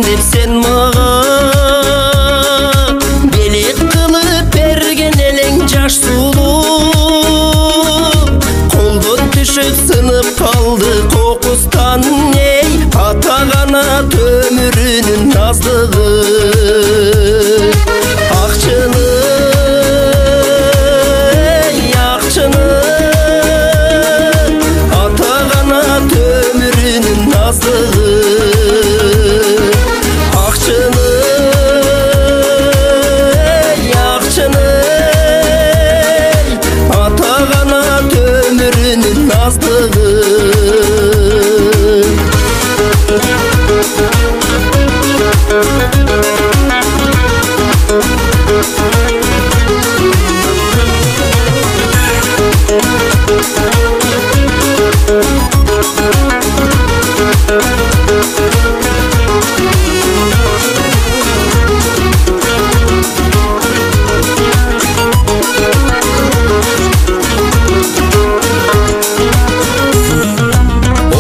деп сен маған белек қылып берген елең жаш сұлу қолдан түшіп сынып қалды қоқыстан ей ата қанат өмірінің наздығы ақшыны ақшыны ата қанат өмірінің наздығы ақшыны ақшыны ата қанат өмірінің наздығы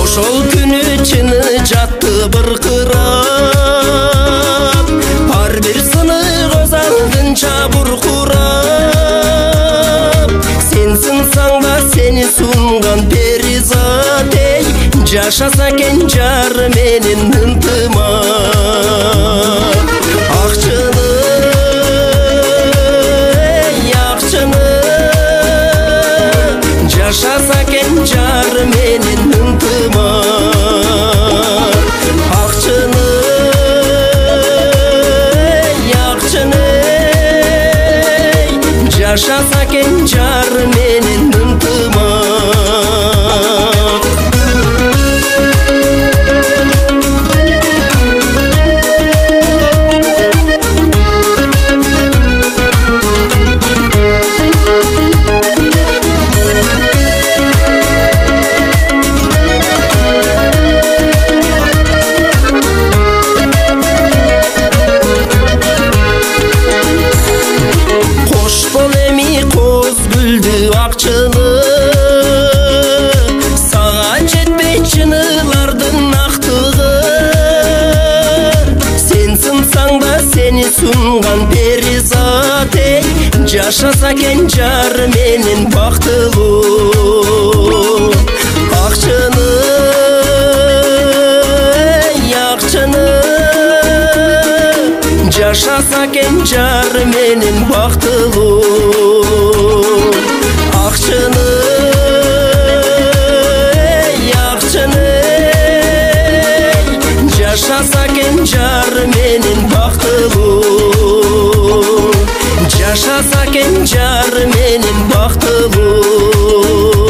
Ошол күнү чыны жатты быркырап ар бир сынык озалгынча буркурап сен сынсаң да сени сунган перизат эй жашаса экен жар менен ынтымак акчыны акчыны жашаса экен жар менен ынтымак акчыны акчыны жашаса экен жар менен ынтымак акчыны сага жетпей чынылардын актыгы сен сынсаң да сени сунган перизат эй жашаса экен жар менен бактылуу акчыны акчыны жашаса экен жар менен бактылуу акчыны акчыны жашаса экен жар менен бактылуу жашаса экен жар менен бактылуу